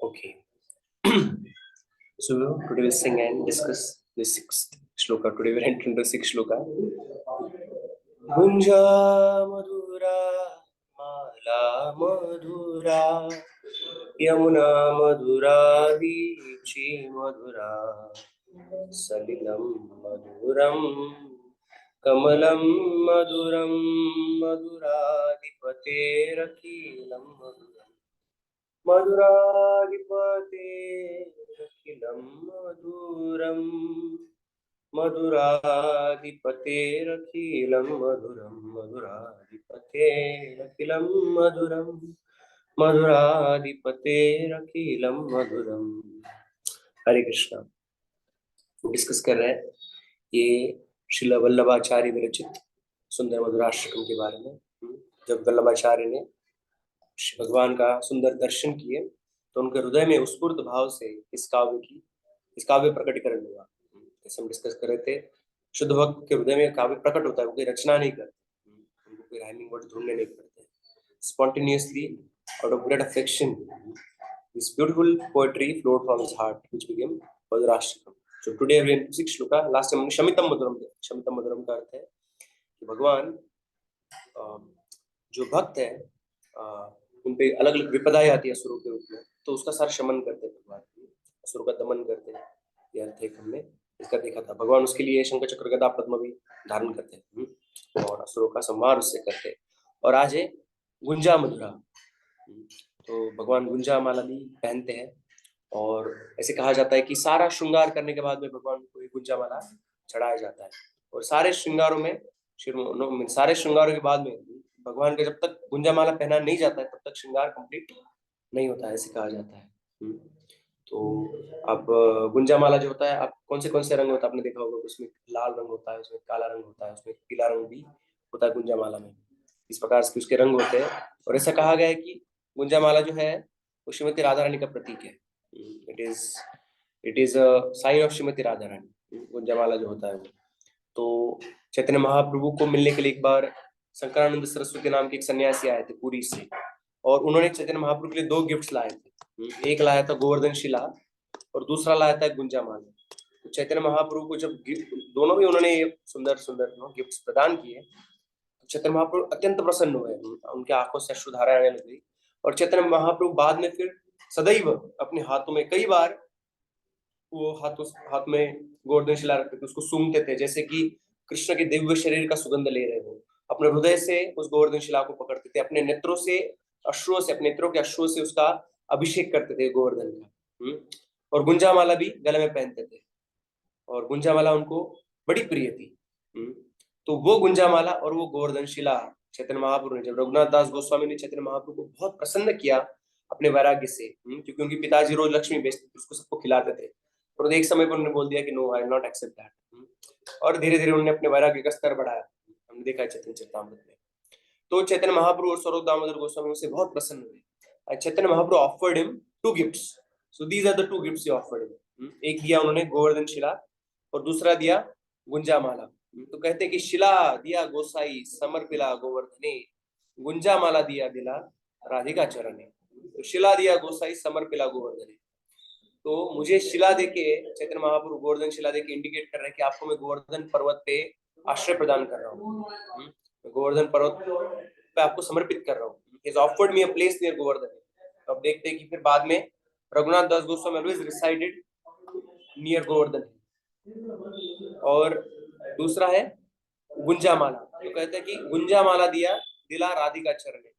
Okay. So today we'll sing and discuss the sixth shloka. Today we're entering the sixth shloka. Gunja madhura mala madhura yamuna madhura vichi madhura salilam madhuram kamalam madhuram madhuradipaterakilam madhuram madhuradipaterakilam madhuram madhuradipaterakilam madhuram madhuradipaterakilam madhuram madhuradipaterakilam madhuram. Hare Krishna. Discuss कर रहे हैं ये श्रील वल्लभाचार्य विरचित सुंदर मधुराष्टकम के बारे में. जब वल्लभाचार्य ने भगवान का सुंदर दर्शन किए तो उनके हृदय में उत्स्फूर्त भाव से इस काव्य प्रकटीकरण हुआ. जैसे हम डिस्कस कर रहे थे, शुद्ध भक्त के हृदय में काव्य प्रकट होता है, वो कोई रचना नहीं करते, उनको कोई राइमिंग वर्ड ढूंढने नहीं पड़ते. Spontaneously out of great affection this beautiful poetry flowed from his heart which became Madhurashtakam. So today we are in 6th shloka. Last time हमने शमितम मधुरम देखा. शमितम मधुरम का अर्थ है कि भगवान जो भक्त है उन पे अलग अलग विपदाएं आती है असुरों के रूप में, तो उसका सारा शमन करते हैं भगवान, असुरों का दमन करते हैं. ये अर्थ एक हमने इसका देखा था. भगवान उसके लिए शंख चक्र गदा पद्म भी धारण करते हैं और असुरों का संहार उससे करते हैं. और आज है गुंजा मधुरा. तो भगवान गुंजा माला भी पहनते हैं और ऐसे कहा जाता है कि सारा श्रृंगार करने के बाद में भगवान को एक गुंजा माला चढ़ाया जाता है. और सारे श्रृंगारों के बाद में भगवान का जब तक गुंजा माला पहना नहीं जाता है तब तक श्रृंगार कंप्लीट नहीं होता है, ऐसे कहा जाता है. तो अब गुंजा माला जो होता है, आप कौन से रंग होता है आपने देखा होगा. उसमें लाल रंग होता है, उसमें काला रंग होता है, उसमें पीला रंग भी होता है गुंजा माला में. इस प्रकार से उसके रंग होते हैं. और ऐसा कहा गया है कि गुंजा माला जो है वो श्रीमती राधा रानी का प्रतीक है. It is a sign of Shrimati Radha Rani. गुंजा माला जो होता है वो, तो चैतन्य महाप्रभु को मिलने के लिए एक बार शंकरानंद सरस्वती नाम के एक सन्यासी आए थे पुरी से, और उन्होंने चैतन्य महाप्रभु के लिए 2 गिफ्ट्स लाए थे. एक लाया था गोवर्धन शिला और दूसरा लाया था गुंजा माला. तो चैतन्य महाप्रभु को जब दोनों भी उन्होंने सुंदर सुंदर गिफ्ट्स प्रदान किए, चैतन्य महाप्रभु अत्यंत प्रसन्न हुए. उनके आंखों से अश्रुधाराएं आने लगी. और चैतन्य महाप्रभु बाद में फिर सदैव अपने हाथों में कई बार वो हाथ में गोवर्धन शिला रखते थे, उसको सूंघते थे जैसे कि कृष्ण के दिव्य शरीर का सुगंध ले रहे हो. अपने हृदय से उस गोवर्धन शिला को पकड़ते थे, अपने नेत्रों से अश्रुओं से, अपने नेत्रों के अश्रुओं से उसका अभिषेक करते थे गोवर्धन का. और गुंजा माला भी गले में पहनते थे और गुंजा माला उनको बड़ी प्रिय थी. तो वो गुंजा माला और वो गोवर्धन शिला चैतन्य महाप्रभु ने, जब रघुनाथ दास गोस्वामी ने चैतन्य महाप्रभु को बहुत प्रसन्न किया अपने वैराग्य से, क्योंकि उनके पिताजी रोज लक्ष्मी बेचते थे, उसको सबको खिलाते थे, और एक समय पर उन्होंने बोल दिया कि no, I will not accept that. और धीरे धीरे उन्होंने अपने वैराग्य का स्तर बढ़ाया. हमने देखा है चैतन्य चरितामृत में. तो चैतन्य महाप्रभु और स्वरूप दामोदर गोस्वामी उनसे बहुत प्रसन्न हुए. Chaitanya Mahaprabhu offered him 2 gifts. So these are the 2 gifts he offered him. एक दिया उन्होंने गोवर्धन शिला और दूसरा दिया गुंजा माला. तो कहते कि शिला दिया गोसाई समर्पिला गोवर्धने, गुंजा माला दिला राधिका चरणे. तो शिला दिया गोसाई समर्पिला गोवर्धने. तो मुझे शिला देके चैतन्य महाप्रभु गोवर्धन शिला देके इंडिकेट कर रहे हैं कि आपको मैं गोवर्धन पर्वत पे आश्रय प्रदान कर रहा हूँ, गोवर्धन पर्वत पे आपको समर्पित कर रहा हूँ. He has offered me a place near Govardhan. तो अब देखते हैं कि फिर बाद में रघुनाथ दास Goswami always resided near Govardhan. और दूसरा है गुंजा माला. तो कहते हैं कि गुंजा माला दिला राधिका चरणे.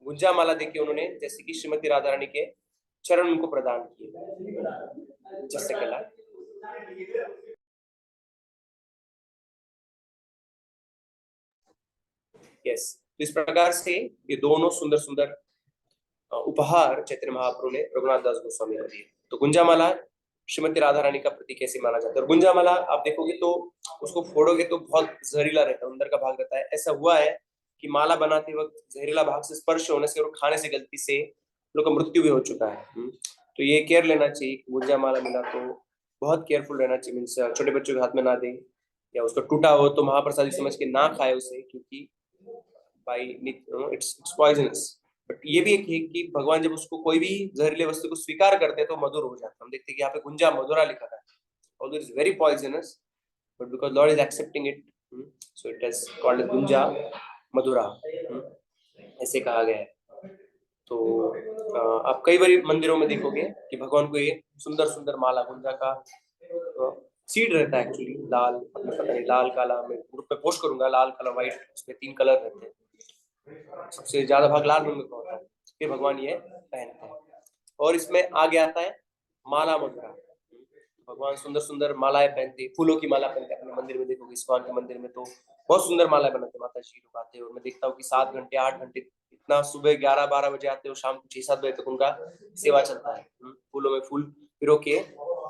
गुंजा माला देके उन्होंने जैसे कि श्रीमती राधा रानी के चरण उनको प्रदान किए. जैसे कला यस. इस प्रकार से ये दोनों सुंदर सुंदर उपहार चैतन्य महाप्रभु ने रघुनाथ दास गोस्वामी को दिए. तो गुंजा माला श्रीमती राधा रानी का प्रतीक कैसे माना जाता है. और गुंजा माला आप देखोगे तो उसको फोड़ोगे तो बहुत जहरीला रहता है, अंदर का भाग रहता है. ऐसा हुआ है कि माला बनाते वक्त जहरीला भाग से स्पर्श होने से और खाने से गलती से लोग का मृत्यु भी हो चुका है. तो ये केयर लेना चाहिए. गुंजा माला मिला तो बहुत केयरफुल रहना चाहिए. मीन्स छोटे बच्चों के हाथ में ना दे, या उसका टूटा हो तो महाप्रसादी समझ के ना खाए उसे, क्योंकि by it's poisonous. बट ये भी एक है कि भगवान जब उसको कोई भी जहरीले वस्तु को स्वीकार करते हैं तो मधुर हो जाता है। हम देखते हैं कि यहाँ पे गुंजा मधुरा लिखा था, although it is very poisonous, but because Lord is accepting it, so it is called as Gunja Madhura, ऐसे कहा गया है। तो आप कई बार मंदिरों में देखोगे कि भगवान को ये सुंदर सुंदर माला गुंजा का सीड रहता है, एक्चुअली लाल, अपने पता नहीं लाल काला, मैं ग्रुप पे पोस्ट करूंगा, लाल कलर व्हाइट, उसमें 3 कलर रहते हैं, सबसे ज्यादा भाग लाल रंग का होता है, फिर भगवान ये पहनते हैं। और इसमें आगे आता है माला मधुरा, भगवान सुंदर सुंदर मालाएं पहनते, फूलों की माला पहनते। अपने मंदिर में देखोगे, इस्कॉन के मंदिर में तो बहुत सुंदर मालाएं बनाते माता जी लोग आते हैं, और मैं देखता हूँ कि 7 घंटे 8 घंटे, इतना सुबह 11-12 बजे आते हो, शाम को 6-7 बजे तक उनका सेवा चलता है। फूलों में फूल पिरो के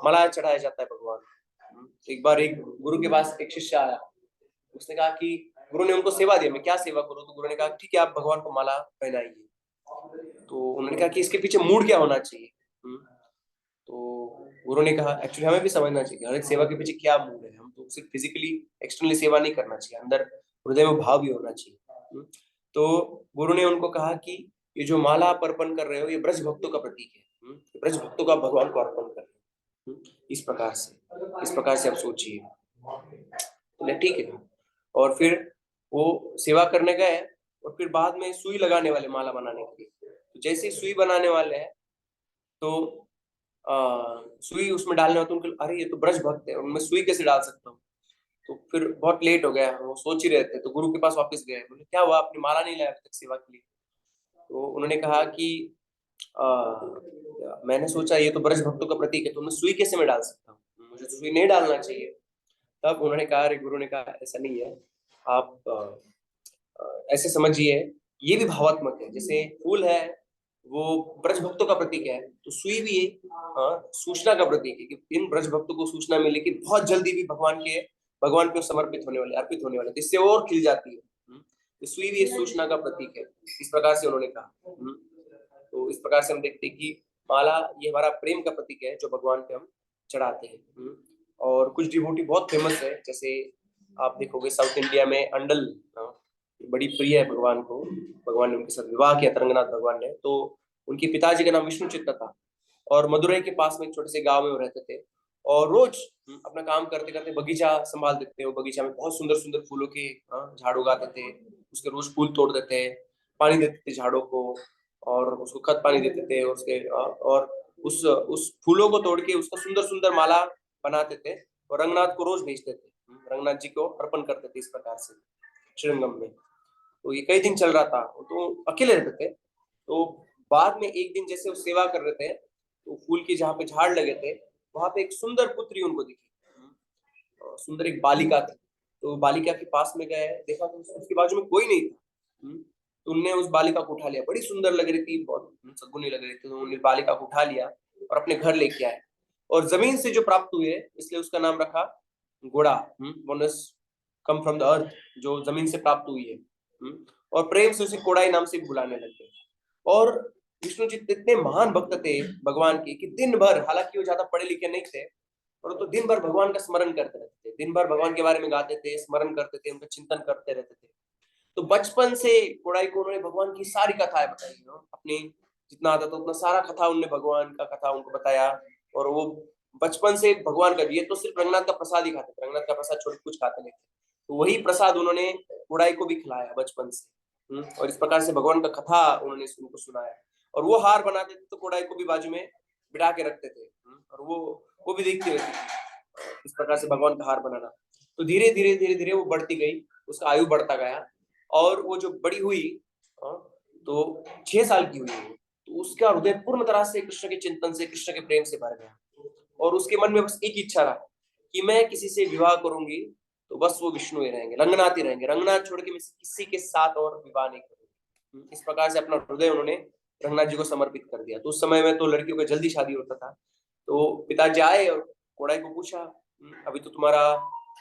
माला चढ़ाया जाता है भगवान। एक बार एक गुरु के पास एक शिष्य आया, उसने कहा कि गुरु ने उनको सेवा दिया, मैं क्या सेवा करूं? तो गुरु ने कहा ठीक है, आप भगवान को माला पहनाइए। तो उन्होंने कहा कि इसके पीछे मूड क्या होना चाहिए? तो गुरु ने कहा एक्चुअली हमें भी समझना चाहिए हर एक सेवा के पीछे क्या मूड है, हम तो सिर्फ फिजिकली एक्सटर्नली सेवा नहीं करना चाहिए, अंदर हृदय में भाव भी होना चाहिए। तो गुरु ने उनको कहा कि ये जो माला आप अर्पण कर रहे हो, ये ब्रज भक्तों का प्रतीक है, ब्रज भक्तों का भगवान को अर्पण कर रहे हो, इस प्रकार से आप सोचिए। बोले ठीक है। और फिर वो सेवा करने गए, और फिर बाद में सुई लगाने वाले माला बनाने के लिए, तो जैसे ही सुई बनाने वाले हैं तो सुई उसमें डालने होते, उनको अरे ये तो ब्रज भक्त है, उनमें सुई कैसे डाल सकता हूँ? तो फिर बहुत लेट हो गया, वो सोच ही रहे थे, तो गुरु के पास वापस गए, बोले क्या हुआ, आपने माला नहीं लाया अभी तक सेवा के लिए? तो उन्होंने कहा कि मैंने सोचा ये तो ब्रज भक्तों का प्रतीक है, तो मैं सुई कैसे मैं डाल सकता हूँ, मुझे तो सुई नहीं डालना चाहिए। तब उन्होंने कहा, अरे गुरु ने कहा ऐसा नहीं है, आप ऐसे समझिए, ये भी भावात्मक है, जैसे फूल है वो ब्रज भक्तों का प्रतीक है, तो सुई भी सूचना का प्रतीक है कि इन ब्रज भक्तों को सूचना मिले कि बहुत जल्दी भी भगवान पे समर्पित होने वाले, अर्पित होने वाले, जिससे और खिल जाती है। तो सुई भी सूचना का प्रतीक है, इस प्रकार से उन्होंने कहा। तो इस प्रकार से हम देखते हैं कि माला ये हमारा प्रेम का प्रतीक है जो भगवान पे हम चढ़ाते हैं। और कुछ डिवोटी बहुत फेमस है, जैसे आप देखोगे साउथ इंडिया में अंडल बड़ी प्रिय है भगवान को, भगवान ने उनके साथ विवाह किया, तरंगनाथ भगवान ने। तो उनके पिताजी का नाम विष्णु चित्त था, और मदुरई के पास में एक छोटे से गांव में वो रहते थे, और रोज अपना काम करते करते बगीचा संभालते थे। वो बगीचा में बहुत सुंदर सुंदर फूलों के झाड़ उगाते थे, उसके रोज फूल तोड़ देते, पानी देते थे झाड़ों को, और उसको खत पानी देते थे, और उसके और उस फूलों को तोड़ के उसका सुंदर सुंदर माला बनाते थे, और रंगनाथ को रोज भेजते थे, रंगनाथ जी को अर्पण करते थे इस प्रकार से श्रृंगम में। तो ये कई दिन चल रहा था, तो अकेले रहते थे। तो बाद में एक दिन जैसे वो सेवा कर रहे थे, तो फूल के जहाँ पे झाड़ लगे थे, वहां पे एक सुंदर पुत्री उनको दिखी, सुंदर एक बालिका थी। तो बालिका के पास में गए, देखा तो उसके बाजू में कोई नहीं था। तो उनने उस बालिका को उठा लिया, बड़ी सुंदर लग रही थी, बहुत सद्गुनी लग रही थी, तो उन्होंने बालिका को उठा लिया और अपने घर लेके आए, और जमीन से जो प्राप्त हुए इसलिए उसका नाम रखा घोड़ा, bonus come from the earth, जो जमीन से प्राप्त हुई है। और प्रेम से उसे कोड़ाई नाम से बुलाने लगे। और विष्णु जी इतने महान भक्त थे भगवान के कि दिन भर, हालांकि वो ज्यादा पढ़े लिखे नहीं थे, और तो दिन भर भगवान का स्मरण करते रहते थे, दिन भर भगवान के बारे में गाते थे, स्मरण करते थे, उनका चिंतन करते रहते थे। तो बचपन से कोड़ाई को उन्होंने भगवान की सारी कथाएं बताई, अपनी जितना आता था उतना सारा कथा उनने भगवान का कथा उनको बताया। और वो बचपन से भगवान का, ये तो सिर्फ रंगनाथ का प्रसाद ही खाते थे, रंगनाथ का प्रसाद छोड़ कुछ खाते नहीं थे, तो वही प्रसाद उन्होंने कोड़ाई को भी खिलाया बचपन से। और इस प्रकार से भगवान का कथा उन्होंने उनको सुनाया, और वो हार बनाते थे तो कोड़ाई को भी बाजू में बिठा के रखते थे, और वो भी देखती रहती थी इस प्रकार से भगवान का हार बनाना। तो धीरे धीरे धीरे धीरे वो बढ़ती गई, उसका आयु बढ़ता गया, और वो जो बड़ी हुई तो 6 साल की हुई वो, तो उसका हृदय पूर्ण तरह से कृष्ण के चिंतन से, कृष्ण के प्रेम से भर गया, और उसके मन में बस एक इच्छा रहा कि मैं किसी से विवाह करूंगी तो बस वो विष्णु ही रहेंगे, रंगनाथ ही रहेंगे, रंगनाथ छोड़ के मैं किसी के साथ और विवाह नहीं करूंगी। इस प्रकार से अपना हृदय उन्होंने रंगनाथ जी को समर्पित कर दिया। तो उस समय में तो लड़कियों का जल्दी शादी होता था, तो पिताजी आए और कोड़ाई को पूछा, अभी तो तुम्हारा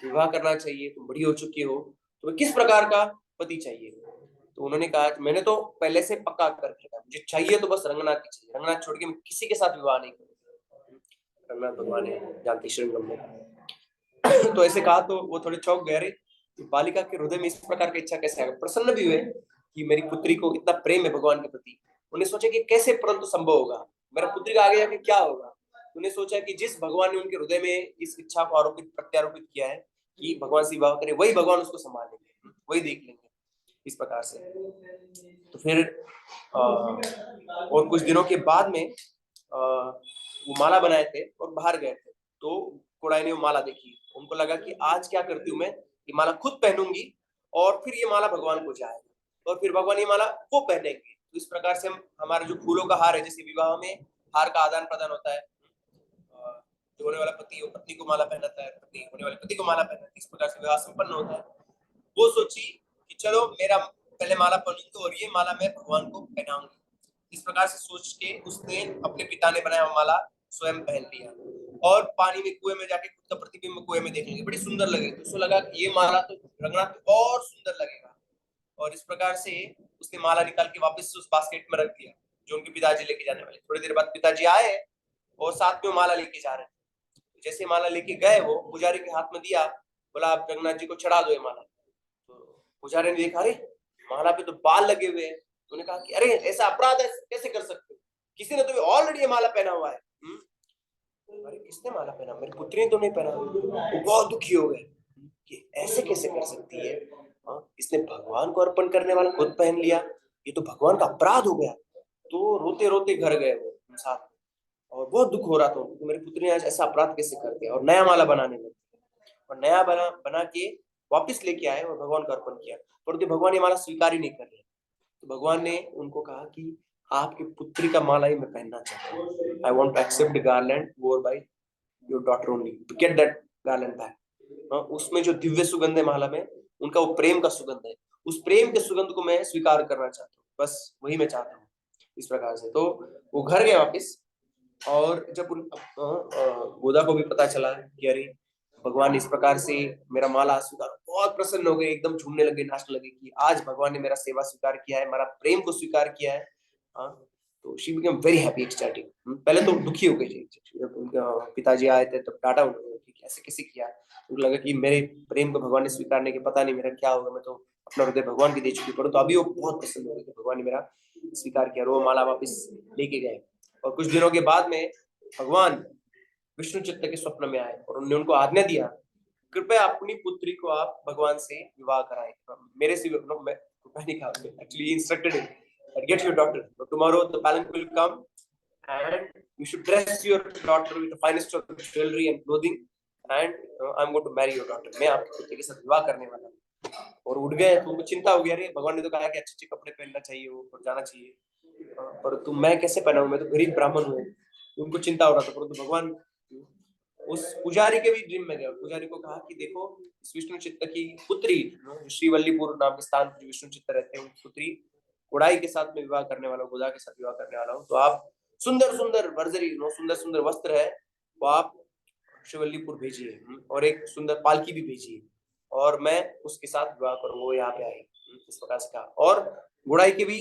विवाह करना चाहिए, तुम बड़ी हो चुकी हो, तुम्हें किस प्रकार का पति चाहिए? तो उन्होंने कहा मैंने तो पहले से पक्का कर रखा है, मुझे चाहिए तो बस रंगनाथ की चाहिए, रंगनाथ छोड़ के मैं किसी के साथ विवाह नहीं करूंगा। रंगनाथ भगवान है, जानती श्रृंगम में। तो ऐसे कहा तो वो थोड़े चौंक गए, बालिका के हृदय में इस प्रकार की इच्छा कैसे आ गई। प्रसन्न भी हुए कि मेरी पुत्री को इतना प्रेम है भगवान के प्रति, उन्हें सोचा कि कैसे परंतु संभव होगा, मेरा पुत्री का आगे जाके क्या होगा। उन्हें सोचा कि जिस भगवान ने उनके हृदय में इस इच्छा को आरोपित प्रत्यारोपित किया है कि भगवान से विवाह करे, वही भगवान उसको संभाल लेंगे, वही देख लेंगे, इस प्रकार से। तो फिर और कुछ दिनों के बाद में वो माला बनाए थे और बाहर गए थे, तो कोड़ाई ने वो माला देखी, उनको लगा कि आज क्या करती हूँ मैं, ये माला खुद पहनूंगी और फिर ये माला भगवान को जाएगा और फिर भगवान ये माला वो पहनेंगे। तो इस प्रकार से हम हमारे जो फूलों का हार है, जैसे विवाह में हार का आदान प्रदान होता है, जो होने वाला पति वो पत्नी को माला पहनाता है, पत्नी होने वाले पति को माला पहनाता है, इस प्रकार से विवाह संपन्न होता है। वो सोची कि चलो मेरा पहले माला पहनूंगी और ये माला मैं भगवान को पहनाऊंगी। इस प्रकार से सोच के उसने अपने पिता ने बनाया हुआ माला स्वयं पहन लिया और पानी में कुएं में जाके खुद का प्रतिबिंब कुएं में देख लेंगे, बड़ी सुंदर लगे, तो उसको लगा कि ये माला तो रंगना तो और सुंदर लगेगा। और इस प्रकार से उसने माला निकाल के वापस उस बास्केट में रख दिया जो उनके पिताजी लेके जाने वाले। थोड़ी देर बाद पिताजी आए और साथ में माला लेके जा रहे थे। जैसे माला लेके गए, वो पुजारी के हाथ में दिया, बोला आप जगन्नाथ जी को चढ़ा दो ये माला। तो पुजारी ने देखा, अरे माला पे तो बाल लगे हुए हैं। उन्होंने कहा कि अरे ऐसा अपराध है, कैसे कर सकते हो, किसी ने तो ऑलरेडी ये माला पहना हुआ है। अरे किसने माला पहना, मेरी पुत्री ने तो नहीं पहना। वो बहुत दुखी हो गए कि ऐसे कैसे कर सकती है, इसने भगवान को अर्पण करने वाला खुद पहन लिया, ये तो भगवान का अपराध हो गया। तो रोते रोते घर गए वो साथ, और बहुत दुख हो रहा था उनको, मेरी पुत्री ने आज ऐसा अपराध कैसे कर दिया, और नया माला बनाने लगे और नया बना बना के वापस लेके आए और भगवान को अर्पण किया, परंतु भगवान ये माला स्वीकार ही नहीं कर रहे। तो भगवान ने उनको कहा कि आपकी पुत्री का माला ही मैं पहनना चाहता हूँ, I want to accept garland wore by your daughter only, get that garland back. उसमें जो दिव्य सुगंध है माला में, उनका वो प्रेम का सुगंध है, उस प्रेम के सुगंध को मैं स्वीकार करना चाहता हूँ, बस वही मैं चाहता हूँ, इस प्रकार से। तो वो घर गए वापिस, और जब उन गोदा को भी पता चला कि अरे भगवान इस प्रकार से मेरा माला स्वीकार, बहुत प्रसन्न हो गए, एकदम झूमने लगे, नाचने लगे कि आज भगवान ने मेरा सेवा स्वीकार किया है, मेरा प्रेम को स्वीकार किया है। हाँ, तो she become very happy starting. पहले तो दुखी हो गई थी, जब उनके पिताजी आए थे तब डांटा उन्होंने कि कैसे कैसे किया। उनको लगा कि मेरे प्रेम को भगवान ने स्वीकार नहीं किया, पता नहीं मेरा क्या होगा, मैं तो अपना हृदय भगवान की दे चुकी। पर तो अभी वो बहुत प्रसन्न हो गए कि भगवान ने मेरा स्वीकार किया, और वो माला वापिस लेके गए। और कुछ दिनों के बाद में भगवान विष्णु चित्त के स्वप्न में आए और उन्होंने उनको आज्ञा दिया, कृपया अपनी पुत्री को आप भगवान से विवाह कराएं, मेरे से मैं नहीं कहा, actually instructed him that get your daughter, so tomorrow the palanquin will come and you should dress your daughter with the finest of jewelry and clothing and I'm going to marry your daughter, मैं आपकी पुत्री के साथ विवाह करने वाला हूँ। और उठ गए, तो उनको चिंता हो गई, अरे भगवान ने तो कहा कि अच्छे अच्छे कपड़े पहनना चाहिए और जाना चाहिए, पर तुम मैं कैसे पहनाऊं, मैं तो गरीब ब्राह्मण हूँ। उनको चिंता हो रहा था, परंतु भगवान उस पुजारी के भी ड्रीम में गया, पुजारी को कहा कि देखो इस विष्णु चित्त की पुत्री, श्रीवल्लीपुर नाम के स्थान पर विष्णु चित्त रहते हैं, उनकी पुत्री कोड़ाई के साथ में विवाह करने वाला हूँ, गोदा के साथ विवाह करने वाला हूँ, तो आप सुंदर सुंदर बर्जरी, सुंदर सुंदर वस्त्र है वो आप श्रीवल्लीपुर भेजिए, और एक सुंदर पालकी भी भेजिए, और मैं उसके साथ विवाह करूंगा। वो यहाँ पे आई, इस प्रकार से कहा। और गुड़ाई के भी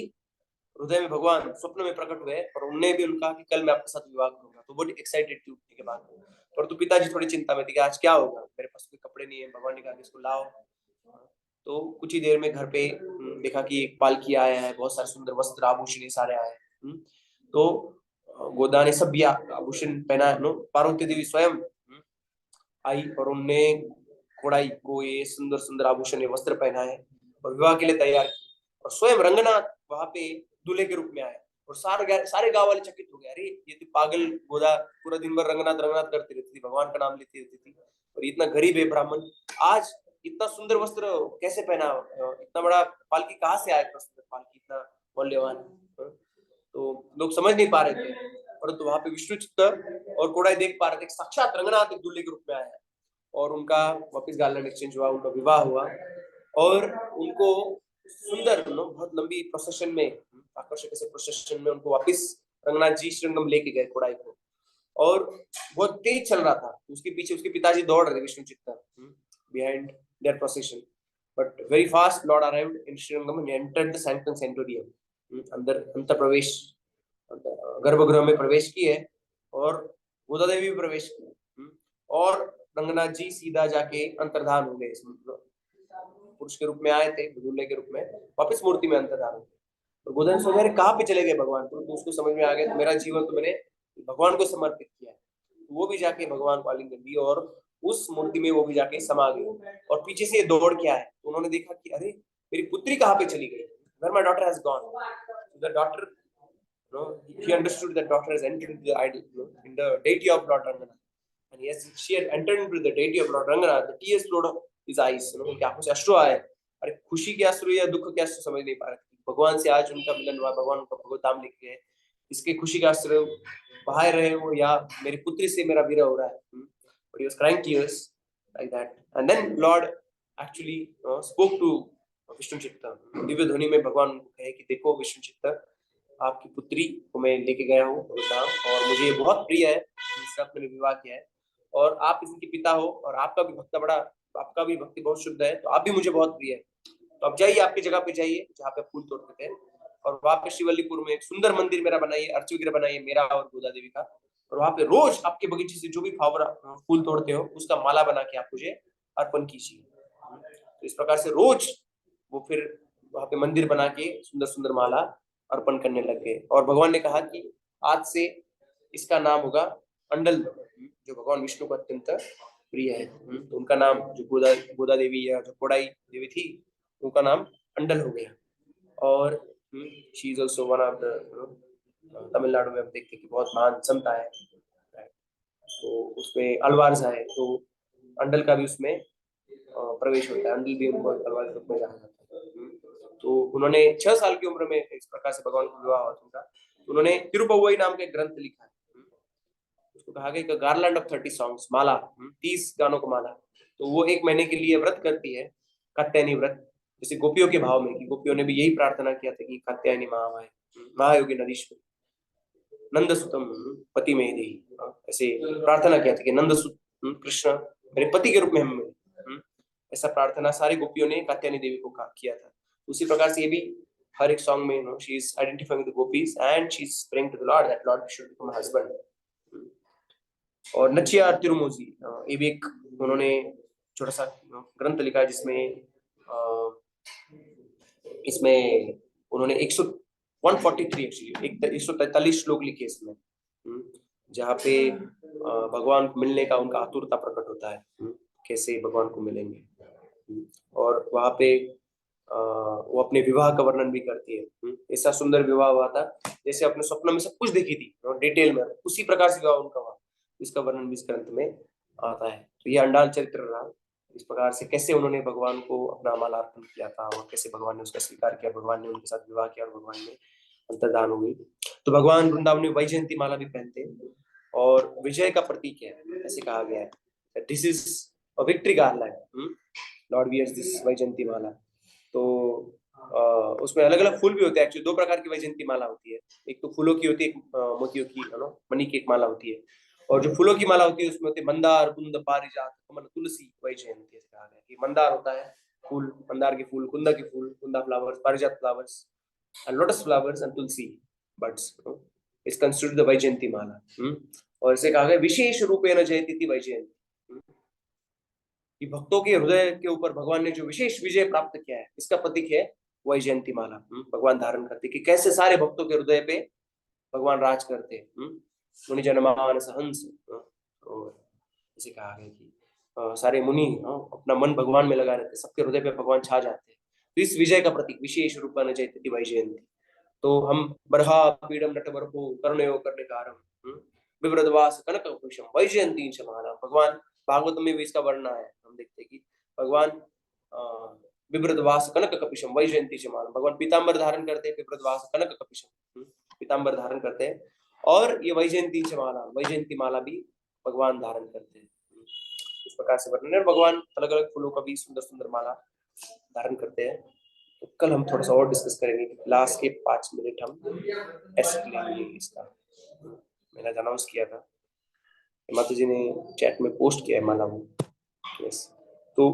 हृदय में भगवान स्वप्न में प्रकट हुए और उन्होंने भी उनका कि कल मैं आपके साथ विवाह करूंगा, तो बड़ी एक्साइटेड थी उठने के बाद। और तो पिताजी थोड़ी चिंता में थे कि आज क्या होगा, मेरे पास कोई कपड़े नहीं है, भगवान ने कहा कि इसको लाओ। तो कुछ ही देर में घर पे देखा कि एक पालकी आया है, बहुत सारे सुंदर वस्त्र आभूषण सारे आए। तो गोदा ने सब भी आभूषण पहना है, पार्वती देवी स्वयं आई और उनने कोड़ाई को ये सुंदर सुंदर आभूषण वस्त्र पहनाए और विवाह के लिए तैयार किया। और स्वयं रंगनाथ वहां पे दूल्हे के रूप में आए और सारे गांव वाले चकित हो गए, अरे ये तो पागल गोदा पूरा दिन भर रंगनाथ रंगनाथ करती रहती थी, भगवान का नाम लेती रहती थी, और इतना गरीब है ब्राह्मण, आज इतना सुंदर वस्त्र कैसे पहना, इतना बड़ा पालकी कहाँ से आया, इतना सुंदर पालकी, इतना मूल्यवान। तो लोग समझ नहीं पा रहे थे, परंतु वहां पे विष्णु चित्त और कोड़ाई देख पा रहे थे, साक्षात रंगनाथ एक दूल्हे के रूप में आया है, और उनका वापस गार्लैंड एक्सचेंज हुआ, उनका विवाह हुआ, और उनको सुंदर बहुत लंबी प्रोसेशन में, आकर्षक ऐसे प्रोसेशन में उनको वापस रंगनाथ जी श्रृंगम लेके गए कोड़ाई को, और बहुत तेज चल रहा था, उसके पीछे उसके पिताजी दौड़ रहे विष्णु चित्त behind their procession, but very fast Lord arrived in Srirangam and entered the sanctum sanctorium, अंदर अंतर प्रवेश, गर्भगृह में प्रवेश किए और गोदा देवी भी प्रवेश की, और रंगनाथ जी सीधा जाके अंतर्धान हो गए, पुरुष के रूप में आए थे, दूल्हे के रूप में वापस मूर्ति में अंतर्धान हो गए। और गोवर्धन सोचा अरे कहाँ पे चले गए भगवान, तो उसको समझ में आ गया तो मेरा जीवन तो मैंने भगवान को समर्पित किया है। तो वो भी जाके भगवान को आलिंगन दी और उस मूर्ति में वो भी जाके समा गई। और पीछे से ये दौड़ के आए, तो उन्होंने देखा कि अरे मेरी पुत्री कहाँ पे चली गई, where my daughter has gone. The daughter, he understood that daughter has entered into the idol, in the deity of Lord Rangana. And yes, she had entered into the deity of Lord Rangana. The tears flowed of his eyes, उनकी आंखों से अश्रु आए। अरे खुशी के अश्रु या दुख के अश्रु समझ नहीं पा रहे थे। भगवान से आज उनका मिलन हुआ, भगवान उनका भगवत धाम लेके गए, इसके खुशी का अश्रु बहा रहे हो या मेरी पुत्री से मेरा विरह हो रहा है। But he was crying tears like that. And then Lord actually spoke to Vishnu चित्त। दिव्य ध्वनि में भगवान उनको कहे कि देखो विष्णु चित्त, आपकी पुत्री को मैं लेके गया हूँ और मुझे ये बहुत प्रिय है, जिससे आपने विवाह किया है, और आप इसके पिता हो और आपका भी भक्त बड़ा, आपका भी भक्ति बहुत शुद्ध है, तो आप भी मुझे बहुत प्रिय है। तो अब जाइए, आपकी जगह पे जाइए जहाँ पे फूल तोड़ते थे, और वहाँ पे शिवल्लीपुर में एक सुंदर मंदिर मेरा बनाइए, अर्चविग्रह बनाइए मेरा और गोदा देवी का, और वहाँ पे रोज आपके बगीचे से जो भी फूल तोड़ते हो उसका माला बना के आप मुझे अर्पण कीजिए। तो इस प्रकार से रोज वो फिर वहाँ पे मंदिर बना के सुंदर सुंदर माला अर्पण करने लग गए। और भगवान ने कहा कि आज से इसका नाम होगा अंडल, जो भगवान विष्णु को अत्यंत प्रिय है। तो उनका नाम, जो गोदा देवी या जो कोडाई देवी थी, उनका नाम अंडल हो गया। और she is also one of the, Tamil Nadu में आप देखते कि बहुत महान संता है, तो उसमें अलवार्स है, तो अंडल का भी उसमें प्रवेश होता है। अंडल भी उनको अलवार के रूप में जाना जाता है। तो उन्होंने 6 साल की उम्र में इस प्रकार से भगवान को विवाह हुआ उनका। तो उन्होंने तिरुपवई नाम का एक ग्रंथ लिखा है, उसको कहा गया गार्लैंड ऑफ 30 सॉन्ग्स, माला, 30 गानों को माला। तो वो 1 महीने के लिए व्रत करती है, कात्यायनी व्रत, जैसे गोपियों के भाव में, कि गोपियों ने भी यही प्रार्थना किया था कि कात्यायनी महामाय महायोगी नदीश्वर नंद सुतम पति में दे, ऐसे प्रार्थना किया था कि नंद सुत कृष्ण मेरे पति के रूप में हम मिले। ऐसा प्रार्थना सारी गोपियों ने कात्यायनी देवी को किया था। उसी प्रकार से ये भी हर एक सॉन्ग में, she is identifying the gopis and she is praying to the lord that lord should become my husband. और नचियार तिरुमोजी, ये भी एक उन्होंने छोटा सा ग्रंथ लिखा है, जिसमें इसमें उन्होंने 143 एक्चुअली 143 श्लोक लिखे इसमें, जहाँ पे भगवान को मिलने का उनका आतुरता प्रकट होता है, कैसे भगवान को मिलेंगे। और वहाँ पे वो अपने विवाह का वर्णन भी करती है। ऐसा सुंदर विवाह हुआ था जैसे अपने स्वप्न में सब कुछ देखी थी डिटेल में, उसी प्रकार से विवाह उनका हुआ, इसका वर्णन भी इस ग्रंथ में आता है। तो ये अंडाल चरित्र रहा, इस प्रकार से कैसे उन्होंने भगवान को अपना माला अर्पण किया था और कैसे भगवान ने उसका स्वीकार किया, भगवान ने उनके साथ विवाह किया और भगवान ने अंतर्धान हो गई। तो भगवान वृंदावन में वैजयंती माला भी पहनते हैं और विजय का प्रतीक है, ऐसे कहा गया है, this is a victory garland, Lord wears this Vaijayanti माला। तो उसमें अलग अलग फूल भी होते हैं। एक्चुअली 2 प्रकार की वैजयंती माला होती है, एक तो फूलों की होती है, एक मोतियों की, मणि की एक माला होती है। और जो फूलों की माला होती है उसमें होते हैं मंदार, कुंद, पारिजात, कमल, तुलसी, वैजयंती, ऐसे कहा गया कि मंदार होता है फूल, मंदार के फूल, कुंदा के फूल, कुंदा फ्लावर्स, पारिजात flowers and lotus flowers and tulsi buds is considered the Vaijayanti माला। और इसे कहा गया विशेष रूपेण जयति वैजयंती, कि भक्तों के हृदय के ऊपर भगवान ने जो विशेष विजय प्राप्त किया है, इसका प्रतीक है वैजयंती माला। भगवान धारण करते कि कैसे सारे भक्तों के हृदय पे भगवान राज करते। मुनि जनमानस हंस, और इसे कहा गया कि सारे मुनि अपना मन भगवान में लगा रहते, सबके हृदय पे भगवान छा जाते हैं। तो इस विजय का प्रतीक विशेष रूपेण जयति वैजयंती। तो हम बरहा पीडम नटवरपो कर्णयो कर्णिकारम विव्रतवास कनक कुशम वैजयंती च माला। भगवान भागवत में भी इसका वर्णन है, हम देखते हैं कि भगवान विव्रतवास कनक कपिशम वैजयंती च माला, भगवान पीताम्बर धारण करते हैं, विव्रतवास कनक कपिशम पीताम्बर धारण करते हैं, और ये वैजयंती च माला, वैजयंती माला भी भगवान धारण करते हैं। इस प्रकार से वर्णन है। भगवान अलग अलग फूलों का भी सुंदर सुंदर माला धारण करते हैं। तो कल हम थोड़ा सा और डिस्कस करेंगे, लास्ट के 5 मिनट हम ऐसे लेंगे इसका। मैंने अनाउंस किया था, माता जी ने चैट में पोस्ट किया है माला वो। यस, तो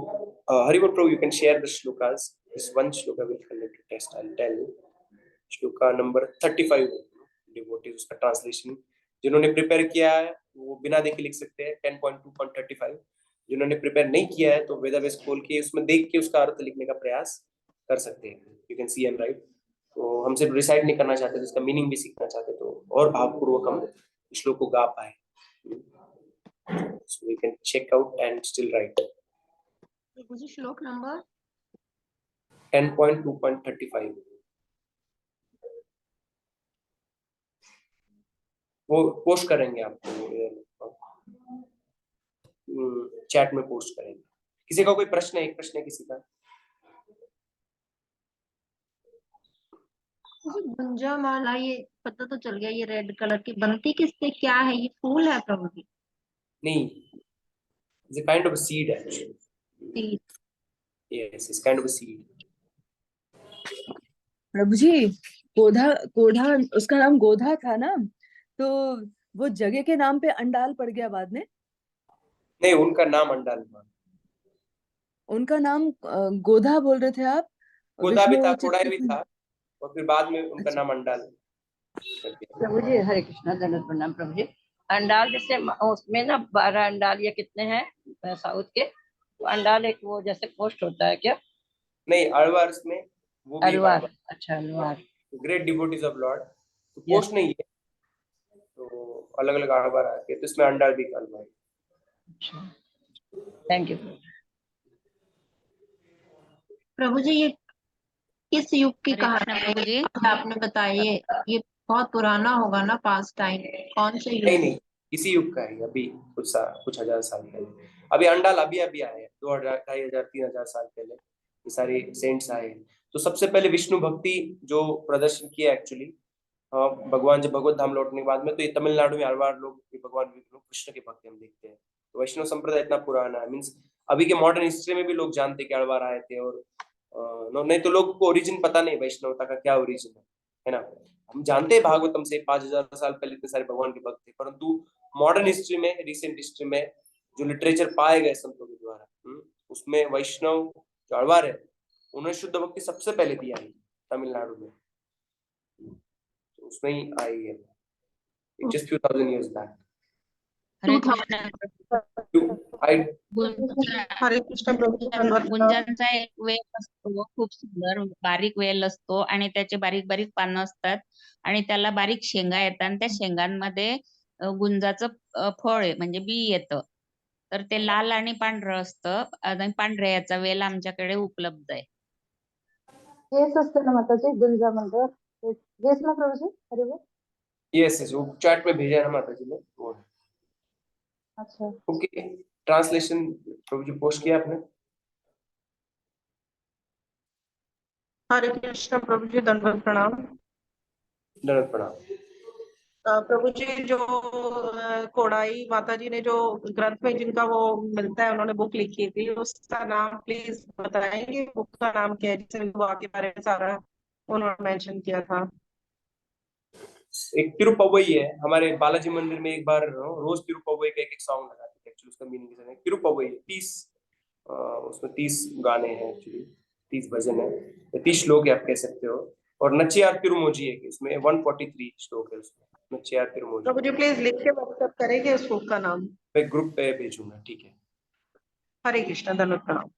Harivar Prabhu, you can share the shlokas, this one shloka will connect to test, I will tell shloka number 35 devotees, उसका ट्रांसलेशन जिन्होंने प्रिपेयर किया है वो बिना देखे लिख सकते हैं 10.2.35। जिन्होंने प्रिपेयर नहीं किया है तो वेदावेस खोल के उसमें देख के उसका अर्थ लिखने का प्रयास कर सकते हैं। You can see and right. तो हम सिर्फ रिसाइट नहीं करना चाहते, तो इसका मीनिंग भी सीखना चाहते, तो और भावपूर्वक हम श्लोक को गा पाए। So we can check out and still write. श्लोक नंबर 10.2.35 वो पोस्ट करेंगे आपको, चैट में पोस्ट करेंगे। किसी का कोई प्रश्न है? एक प्रश्न है किसी का? गुंजा माला, ये पता तो चल गया, ये रेड कलर की बनती किससे, क्या है ये? फूल है प्रभु जी? नहीं, it's a kind of a seed actually. Seed. Yes, it's kind of a seed. प्रभु जी, गोधा गोधा उसका नाम गोधा था ना, तो वो जगह के नाम पे अंडाल पड़ गया बाद में? नहीं, उनका नाम अंडाल था। उनका नाम गोधा बोल रहे थे आप? गोदा भी था, विष्णु कोड़ाई भी था, और फिर बाद में उनका अच्छा। नाम अंडाल। प्रभु जी हरे कृष्णा, दंडवत प्रणाम प्रभु जी। अंडाल जैसे उसमें ना 12 अंडाल या कितने हैं साउथ के, तो अंडाल एक वो जैसे पोस्ट होता है क्या? नहीं, अरवार्स में वो भी अरवार, अच्छा अरवार, ग्रेट डिवोटीज ऑफ लॉर्ड, तो पोस्ट नहीं है, तो अलग अलग अरवार आते हैं, तो इसमें अंडाल भी अरवार। अच्छा, थैंक यू प्रभु जी। ये किस युग की हरे कहानी कृष्ण है प्रभु जी। आपने बताइए? ये बहुत पुराना होगा ना, पास्ट टाइम? कौन से नहीं युग? नहीं, इसी युग का है, अभी कुछ हजार साल पहले। अभी अंडाल अभी अभी आए हैं, 2000 2500 3000 साल पहले ये सारे सेंट्स आए हैं। तो सबसे पहले विष्णु भक्ति जो प्रदर्शन किया एक्चुअली भगवान जब भगवत धाम लौटने के बाद में, तो ये तमिलनाडु में अल्वार लोग भगवान विष्णु कृष्ण के भक्त हम देखते हैं। तो वैष्णव संप्रदाय इतना पुराना है, मीन्स अभी के मॉडर्न हिस्ट्री में भी लोग जानते कि अल्वार आए थे, और नहीं तो लोगों को ओरिजिन पता नहीं वैष्णवता का क्या ओरिजिन है ना। हम जानते हैं भागवतम से 5000 साल पहले इतने सारे भगवान के भक्त थे, परंतु मॉडर्न हिस्ट्री में, रिसेंट हिस्ट्री में जो लिटरेचर पाए गए संतों के द्वारा, उसमें वैष्णव जो अल्वार है उन्हें शुद्ध भक्ति सबसे पहले दिया है तमिलनाडु में, तो उसमें ही आई है just few thousand years back. हरे कृष्ण। हरे कृष्ण प्रभु। गुंजांचा एक वेल असतो, खूप सुंदर बारीक वेल असतो, आणि त्याचे बारीक बारीक पानं असतात, आणि त्याला बारीक शेंगा येतात, आणि त्या शेंगांमध्ये गुंजाचं फळ आहे म्हणजे बी येतं, तर ते लाल आणि पांढरं असतं, आणि पांढऱ्या याचा वेल आमच्याकडे उपलब्ध आहे। हेच असतं ना माताजी गुंजा मंदिर? हेच ना प्रभू जी? अरे वो यस यस, वो चैट में भेजा है ना माता जी ने, वो है। अच्छा, ओके, ट्रांसलेशन प्रभु जी पोस्ट किया आपने? हरे कृष्ण प्रभु जी, दंडवत प्रणाम। दंडवत प्रणाम। प्रभु जी, जो कोड़ाई माता जी ने जो ग्रंथ में जिनका वो मिलता है, उन्होंने बुक लिखी थी, उसका नाम प्लीज बताएंगे? बुक का नाम क्या है, जिसमें विवाह के बारे में सारा उन्होंने मेंशन किया था? एक तिरुपवई है, हमारे बालाजी मंदिर में एक बार रोज तिरुपवई का एक सॉन्ग लगाते थे, एक्चुअली उसका मीनिंग है तिरुपवई 30, उसमें 30 गाने हैं एक्चुअली, 30 भजन है, 30 श्लोक है आप कह सकते हो, और नचियार तिरुमोजी है कि उसमें 143 श्लोक है उसमें, नचियार तिरुमोजी। प्रभु जी प्लीज लिख के व्हाट्सएप करेंगे उस बुक का नाम? मैं ग्रुप पे भेजूंगा, ठीक है। हरे कृष्ण, दंडवत प्रणाम।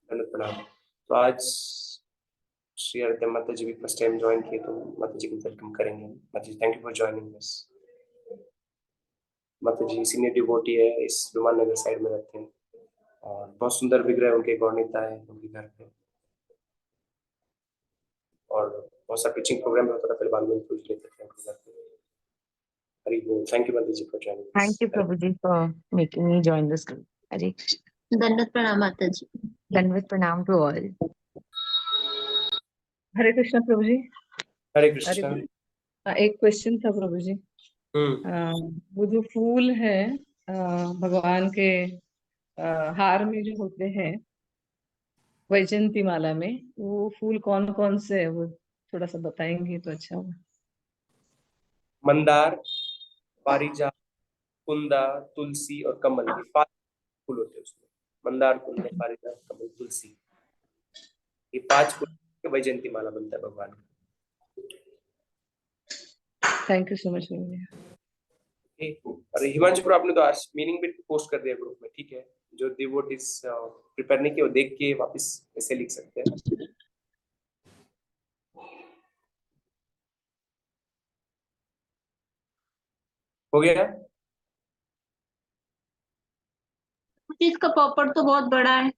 दंडवत प्रणाम। तो आज श्री आरती माता जी भी फर्स्ट टाइम ज्वाइन किए, तो माता जी को वेलकम करेंगे। Mata ji thank you for joining us. Mata ji senior devotee है, इस विमान नगर साइड में रहते हैं, और बहुत सुंदर विग्रह उनके गौरनीता है उनके घर पे, और बहुत सा टीचिंग प्रोग्राम होता था, फिर बाद में पूछ लेते थे उनके घर पे। हरि बोल। Thank you Mata ji for joining. Thank you, Prabhuji, for making me join this group. Hare Krishna. दंडवत प्रणाम माता जी। Dandavat pranam to all. हरे कृष्ण प्रभु जी। हरे कृष्ण। एक क्वेश्चन था प्रभु जी। वो जो फूल है भगवान के हार में जो होते हैं वैजयंती माला में, वो फूल कौन कौन से है, वो थोड़ा सा बताएंगे तो अच्छा होगा। मंदार, पारिजात, कुंदा, तुलसी और कमल, ये 5 फूल होते हैं उसमें। मंदार, कुंदा, पारिजात, कमल, तुलसी, ये 5 फूल वैजयंती माला बनता है भगवान का। Thank you so much. अरे हिमांशु, आपने तो आज मीनिंग भी पोस्ट कर दिया ग्रुप में, ठीक है। जो डिवोटीज प्रिपेयर नहीं किए वो देख के वापस ऐसे लिख सकते हैं। हो गया? इसका पॉपट तो बहुत बड़ा है।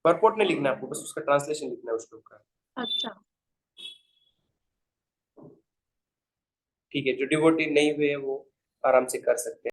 परपोर्ट नहीं लिखना आपको, बस उसका ट्रांसलेशन लिखना है उस श्लोक का। अच्छा। ठीक है, जो डिवोटी नहीं हुए वो आराम से कर सकते हैं।